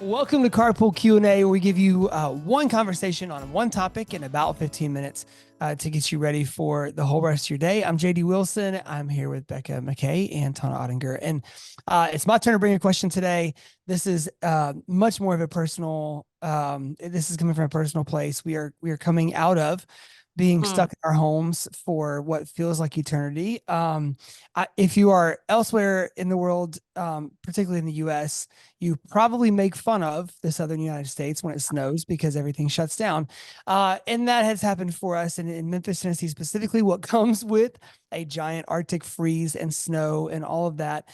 Welcome to Carpool Q&A, where we give you one conversation on one topic in about 15 minutes to get you ready for the whole rest of your day. I'm JD Wilson. I'm here with Becca McKay and Tana Ottinger. And it's my turn to bring a question today. This is much more of a personal, this is coming from a personal place. We are coming out of being stuck in our homes for what feels like eternity. If you are elsewhere in the world, particularly in the US, you probably make fun of the Southern United States when it snows because everything shuts down. And that has happened for us in Memphis, Tennessee, specifically. What comes with a giant Arctic freeze and snow and all of that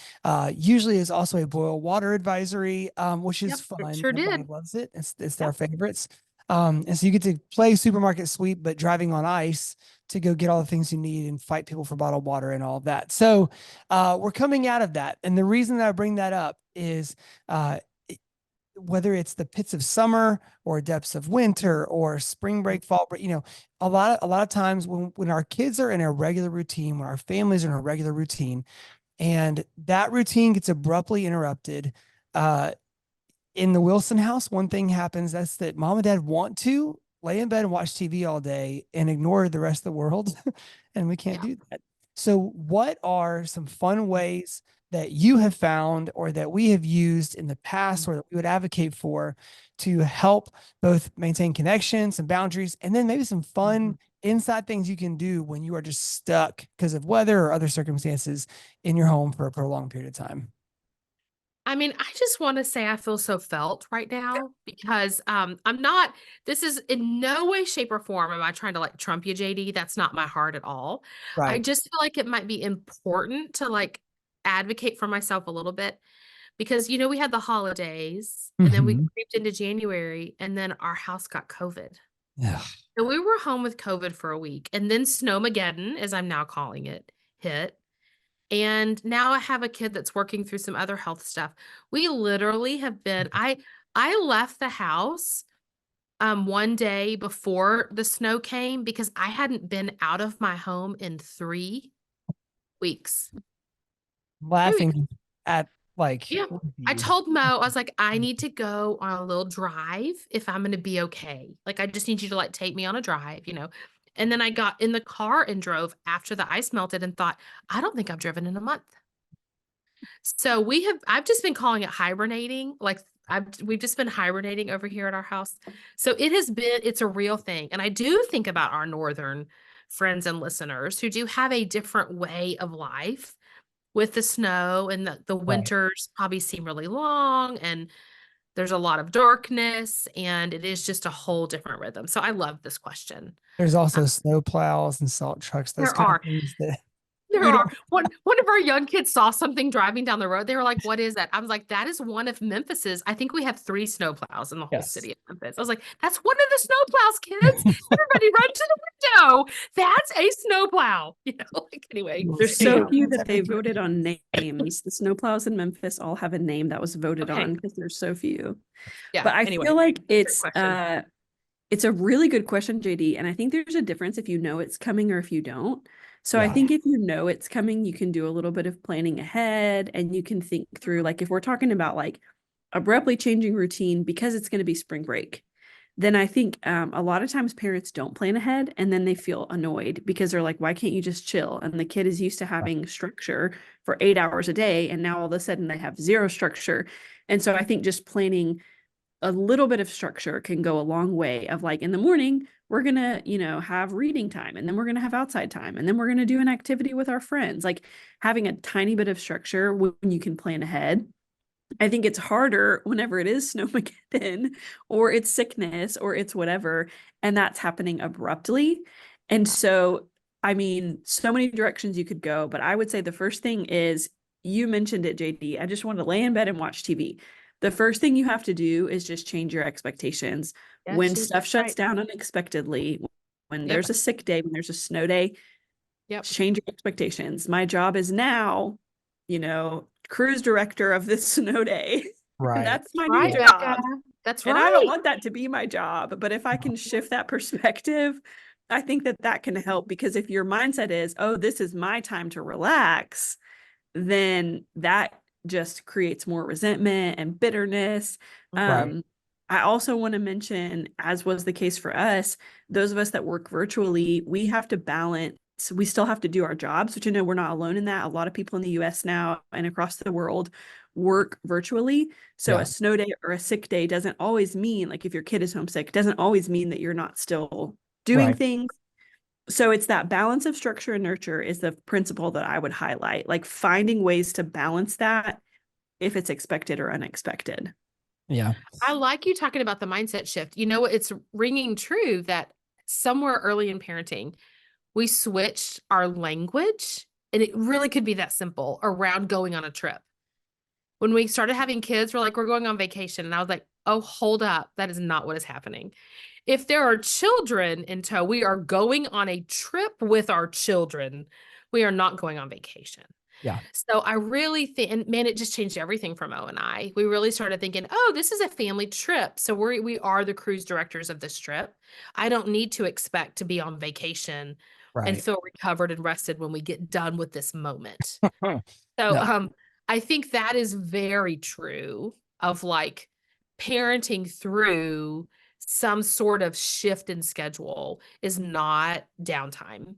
usually is also a boil water advisory, which is fun. Sure Everybody did. loves it. It's their favorites. And so you get to play supermarket sweep, but driving on ice to go get all the things you need and fight people for bottled water and all of that. So we're coming out of that. And the reason that I bring that up is whether it's the pits of summer or depths of winter or spring break, fall break, a lot of times when our kids are in a regular routine, when our families are in a regular routine, and that routine gets abruptly interrupted, in the Wilson house, one thing happens. That's that mom and dad want to lay in bed and watch TV all day and ignore the rest of the world. And we can't do that. So what are some fun ways that you have found or that we have used in the past or that we would advocate for to help both maintain connections and boundaries, and then maybe some fun inside things you can do when you are just stuck because of weather or other circumstances in your home for a prolonged period of time? I mean, I just want to say I feel so felt right now because this is in no way, shape, or form am I trying to like trump you, JD. That's not my heart at all. I Right. just feel like it might be important to like advocate for myself a little bit because we had the holidays and then we Mm-hmm. creeped into January and then our house got COVID. Yeah. And we were home with COVID for a week and then Snowmageddon, as I'm now calling it, hit. And now I have a kid that's working through some other health stuff. We literally have been I left the house one day before the snow came because I hadn't been out of my home in 3 weeks. 3 weeks. Laughing at Yeah. I you. told Mo, I was like, I need to go on a little drive if I'm gonna be okay. Like, I just need you to like take me on a drive. And then I got in the car and drove after the ice melted and thought, I don't think I've driven in a month. So I've just been calling it hibernating. Like we've just been hibernating over here at our house. So it's a real thing. And I do think about our northern friends and listeners who do have a different way of life with the snow and the Right. winters probably seem really long and there's a lot of darkness and it is just a whole different rhythm. So I love this question. There's Uh, also snow plows and salt trucks, those there kind of are. things that There we are. don't. One of our young kids saw something driving down the road. They were like, "What is that?" I was like, "That is one of Memphis's. I think we have 3 snowplows in the whole Yes. city of Memphis." I was like, "That's one of the snowplows, kids. Everybody run to the window. That's a snowplow." Like anyway. There's See so Anyhow, few happens that they every year. voted on names. The snowplows in Memphis all have a name that was voted okay. on because there's so few. Yeah. But I Anyway, feel like good question. it's a really good question, JD. And I think there's a difference if you know it's coming or if you don't. So I Yeah. think if you know it's coming, you can do a little bit of planning ahead and you can think through, like, if we're talking about like abruptly changing routine because it's going to be spring break, then I think a lot of times parents don't plan ahead and then they feel annoyed because they're like, why can't you just chill? And the kid is used to having structure for 8 hours a day. And now all of a sudden they have zero structure. And so I think just planning a little bit of structure can go a long way of like in the morning, we're going to, have reading time and then we're going to have outside time and then we're going to do an activity with our friends. Like having a tiny bit of structure when you can plan ahead. I think it's harder whenever it is snowmageddon or it's sickness or it's whatever, and that's happening abruptly. And so, I mean, so many directions you could go, but I would say the first thing is you mentioned it, JD. I just want to lay in bed and watch TV. The first thing you have to do is just change your expectations. Yeah, When she's stuff shuts right. down unexpectedly, when Yep. there's a sick day, when there's a snow day, Yep. change your expectations. My job is now, cruise director of this snow day. And Right. that's my new Right, Yeah. Becca. job. That's And I don't right. want that to be my job. But if I can shift that perspective, I think that can help, because if your mindset is, oh, this is my time to relax, then that just creates more resentment and bitterness. Right. I also want to mention, as was the case for us, those of us that work virtually, we have to balance. We still have to do our jobs, which I know we're not alone in that. A lot of people in the US now and across the world work virtually. So a Yeah. snow day or a sick day doesn't always mean, like if your kid is homesick, doesn't always mean that you're not still doing Right. things. So it's that balance of structure and nurture is the principle that I would highlight, like finding ways to balance that if it's expected or unexpected. Yeah. I like you talking about the mindset shift. You know, it's ringing true that somewhere early in parenting, we switched our language, and it really could be that simple around going on a trip. When we started having kids, we're like, we're going on vacation. And I was like, oh, hold up. That is not what is happening. If there are children in tow, we are going on a trip with our children. We are not going on vacation. Yeah. So I really think, and man, it just changed everything for Mo and I. We really started thinking, oh, this is a family trip. So we are the cruise directors of this trip. I don't need to expect to be on vacation and Right. feel recovered and rested when we get done with this moment. So No. I think that is very true of like parenting through some sort of shift in schedule is not downtime.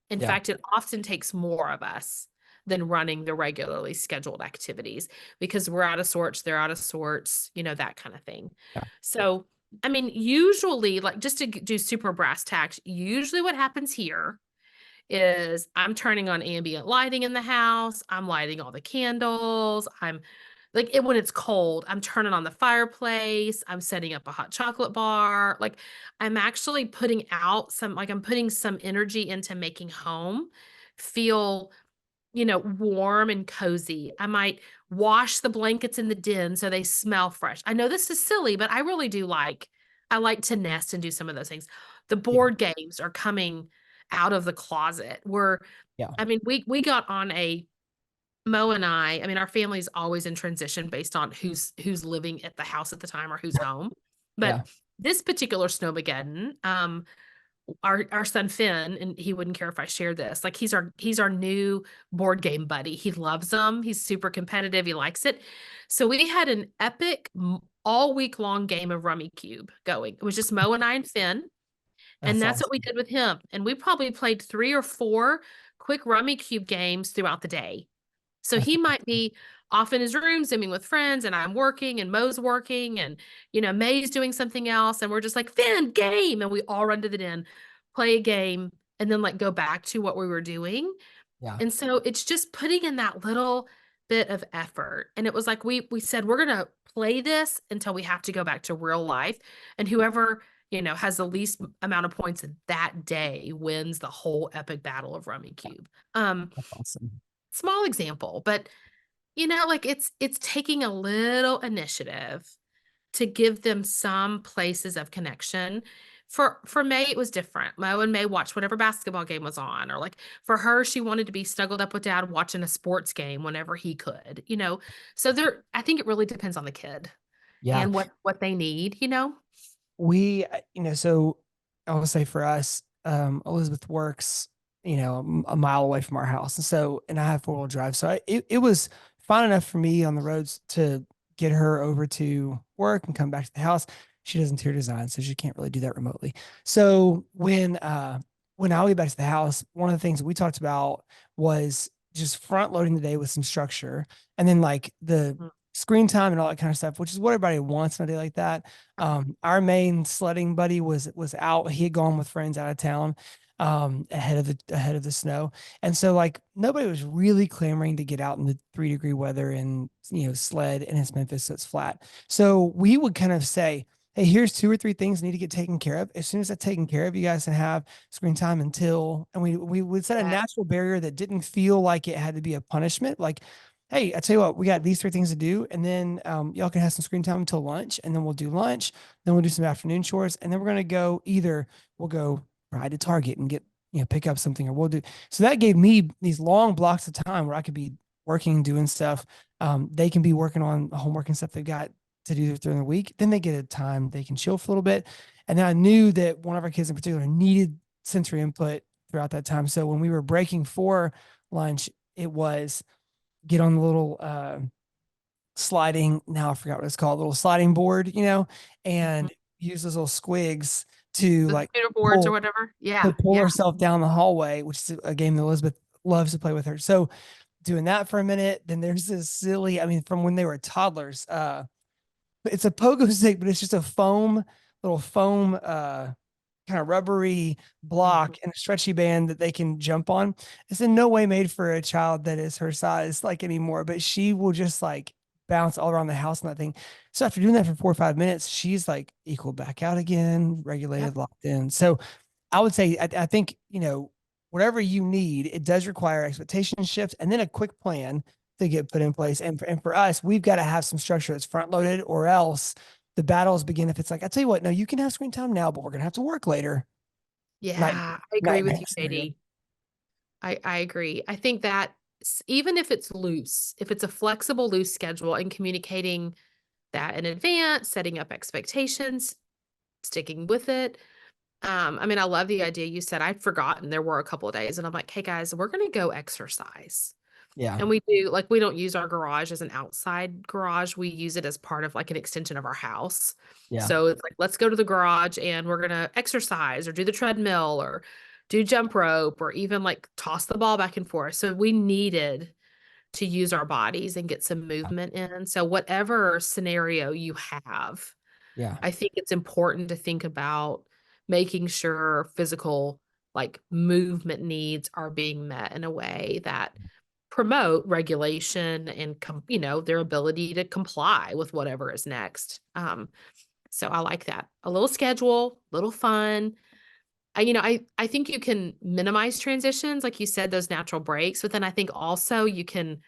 In Yeah. fact, it often takes more of us than running the regularly scheduled activities because we're out of sorts, they're out of sorts, you know, that kind of thing. Yeah. So, I mean, usually, like just to do super brass tacks, usually what happens here is I'm turning on ambient lighting in the house. I'm lighting all the candles. I'm like when it's cold, I'm turning on the fireplace. I'm setting up a hot chocolate bar. Like I'm actually putting out some, like I'm putting some energy into making home feel, you know, warm and cozy. I might wash the blankets in the den so they smell fresh. I know this is silly, but I really do I like to nest and do some of those things. The Yeah. board games are coming out of the closet. Yeah. I mean, we got on a Mo and I mean, our family's always in transition based on who's living at the house at the time or who's home. But Yeah. this particular snowmageddon, our son Finn, and he wouldn't care if I shared this. Like he's our new board game buddy. He loves them. He's super competitive. He likes it. So we had an epic all week long game of Rummy Cube going. It was just Mo and I and Finn. And That's that's what we awesome. did with him. And we probably played 3 or 4 quick Rummy Cube games throughout the day. So That's he might be off in his room Zooming with friends, and I'm working, and Mo's working, and May's doing something else, and we're just like, Finn, game, and we all run to the den, play a game, and then like go back to what we were doing. yeah. And so it's just putting in that little bit of effort. And it was like we said we're gonna play this until we have to go back to real life, and whoever has the least amount of points that day wins the whole epic battle of Rummy Cube. That's awesome. Small example, but like it's taking a little initiative to give them some places of connection. For May, it was different. Mo and May watched whatever basketball game was on, or like for her, she wanted to be snuggled up with dad watching a sports game whenever he could. So I think it really depends on the kid Yeah. and what they need. We, so I will say for us, Elizabeth works, a mile away from our house. And I have 4-wheel drive. So it was fine enough for me on the roads to get her over to work and come back to the house. She does interior design, so she can't really do that remotely. So when I get back to the house, one of the things we talked about was just front loading the day with some structure, and then like the Mhm. screen time and all that kind of stuff, which is what everybody wants on a day like that. Our main sledding buddy was out. He had gone with friends out of town ahead of the snow. And so like nobody was really clamoring to get out in the 3-degree weather and sled, and it's Memphis, so it's flat. So we would kind of say, hey, here's 2 or 3 things that need to get taken care of. As soon as that's taken care of, you guys can have screen time until, and we would set a Yeah. natural barrier that didn't feel like it had to be a punishment. Like, hey, I tell you what, we got these 3 things to do, and then y'all can have some screen time until lunch, and then we'll do lunch, then we'll do some afternoon chores, and then we're gonna go we'll go ride to Target and get pick up something, or we'll do. So that gave me these long blocks of time where I could be working, doing stuff. They can be working on homework and stuff they've got to do during the week. Then they get a time they can chill for a little bit. And then I knew that one of our kids in particular needed sensory input throughout that time. So when we were breaking for lunch, it was get on the little sliding, now I forgot what it's called, little sliding board, Mhm. and use those little squigs to The like computer boards or pull whatever. to Yeah. pull Yeah. herself down the hallway, which is a game that Elizabeth loves to play with her. So doing that for a minute, then there's this silly, I mean, from when they were toddlers, it's a pogo stick, but it's just a little foam, kind of rubbery Mhm. block and a stretchy band that they can jump on. It's in no way made for a child that is her size like anymore, but she will just like bounce all around the house on that thing. So after doing that for 4 or 5 minutes, she's like equal back out again, Yep. regulated, locked in. So I would say I think, whatever you need, it does require expectation shift and then a quick plan to get put in place. And for us, we've got to have some structure that's front loaded, or else the battles begin. If it's like, I tell you what, no, you can have screen time now, but we're gonna have to work later. Night Yeah. I agree with nightmare you, scenario. JD. I agree. I think that even if it's loose, if it's a flexible, loose schedule and communicating that in advance, setting up expectations, sticking with it. I mean, I love the idea you said. I'd forgotten there were a couple of days, and I'm like, hey guys, we're gonna go exercise. Yeah, And we do like we don't use our garage as an outside garage. We use it as part of like an extension of our house. yeah, So it's like, let's go to the garage and we're gonna exercise or do the treadmill or do jump rope or even like toss the ball back and forth. So we needed to use our bodies and get some movement in. So whatever scenario you have, yeah, I think it's important to think about making sure physical like movement needs are being met in a way that promote regulation and their ability to comply with whatever is next. So I like that. A little schedule, little fun. I think you can minimize transitions, like you said, those natural breaks, but then I think also you can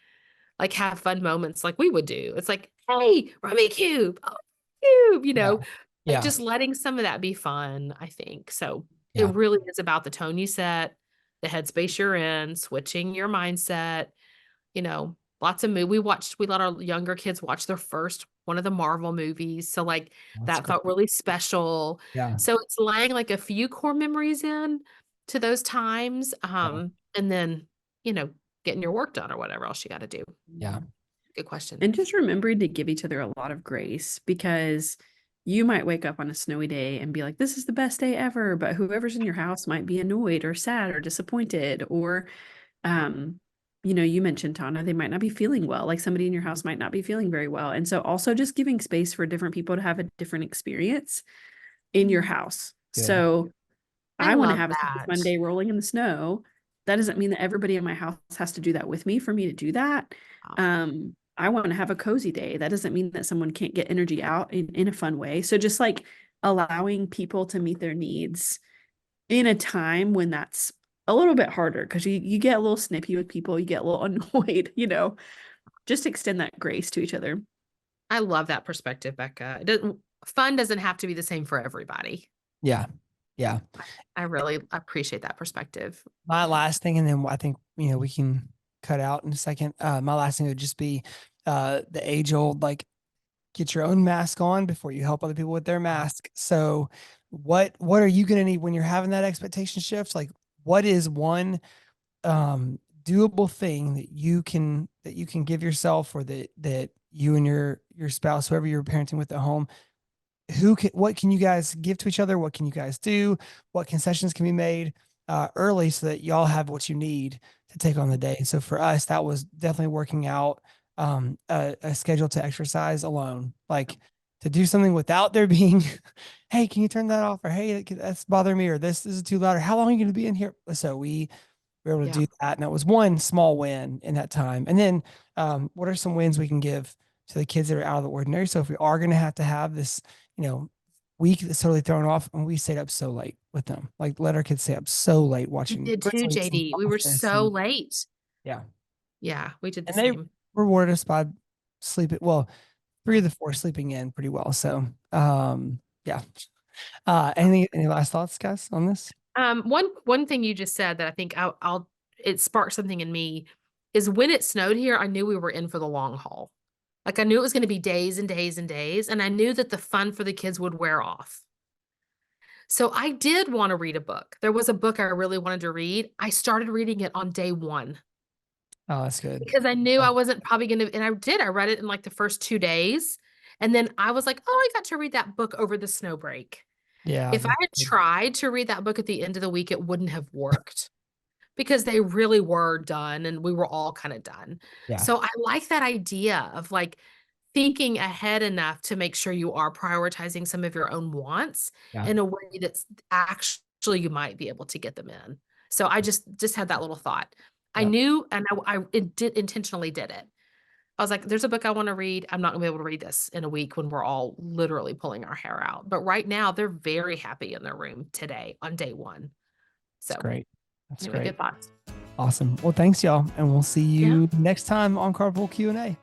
like have fun moments like we would do. It's like, hey, Rummy Cube, oh, Cube, yeah, like yeah, just letting some of that be fun, I think. So it yeah, really is about the tone you set, the headspace you're in, switching your mindset, lots of we let our younger kids watch their first one of the Marvel movies. So like that's that great. felt really special. Yeah, So it's laying like a few core memories in to those times. yeah, And then, you know, getting your work done or whatever else you got to do. yeah, Good question. And just remembering to give each other a lot of grace, because you might wake up on a snowy day and be like, this is the best day ever. But whoever's in your house might be annoyed or sad or disappointed. Or, um, you mentioned Tana, they might not be feeling well. Like somebody in your house might not be feeling very well. And so also just giving space for different people to have a different experience in your house. good. So I I want to love have a super fun that. day rolling in the snow. That doesn't mean that everybody in my house has to do that with me for me to do that. I want to have a cozy day. That doesn't mean that someone can't get energy out in a fun way. So just like allowing people to meet their needs in a time when that's a little bit harder, because you get a little snippy with people, you get a little annoyed, just extend that grace to each other. I love that perspective, Becca. Fun doesn't have to be the same for everybody. Yeah, yeah. I really appreciate that perspective. My last thing, and then I think, we can cut out in a second. My last thing would just be the age old, like, get your own mask on before you help other people with their mask. So what are you going to need when you're having that expectation shift? Like, what is one doable thing that you can give yourself, or that you and your spouse, whoever you're parenting with at home, what can you guys give to each other? What can you guys do? What concessions can be made early so that y'all have what you need to take on the day? And so for us, that was definitely working out a schedule to exercise alone, like to do something without there being, hey, can you turn that off? Or hey, that's bothering me, or this is too loud, or how long are you going to be in here? So we were able to Yeah. do that. And that was one small win in that time. And then what are some wins we can give to the kids that are out of the ordinary? So if we are going to have this, week that's totally thrown off, and we stayed up so late with them, like let our kids stay up so late We watching did too, Grizzlies and JD. We were Office, so and late. yeah. Yeah, we did the And they same. rewarded us by sleeping. Well, three Yeah. of the four sleeping in pretty well. So yeah. Yeah. Any last thoughts, guys, on this? One thing you just said that I think it sparked something in me is when it snowed here, I knew we were in for the long haul. Like I knew it was going to be days and days and days, and I knew that the fun for the kids would wear off. So I did want to read a book. There was a book I really wanted to read. I started reading it on day one. Oh, that's good. because I knew I wasn't probably going to, and I did. I read it in like the first 2 days. And then I was like, oh, I got to read that book over the snow break. Yeah. If I had tried to read that book at the end of the week, it wouldn't have worked because they really were done and we were all kind of done. Yeah. So I like that idea of like thinking ahead enough to make sure you are prioritizing some of your own wants Yeah. in a way that's actually you might be able to get them in. So I just had that little thought. I Yeah. knew, and I it did intentionally did it. I was like, there's a book I want to read. I'm not gonna be able to read this in a week when we're all literally pulling our hair out. But right now, they're very happy in their room today on day one. That's So great. That's anyway, great. good thoughts. Awesome. Well, thanks y'all. And we'll see Yeah. you next time on Carpool Q&A.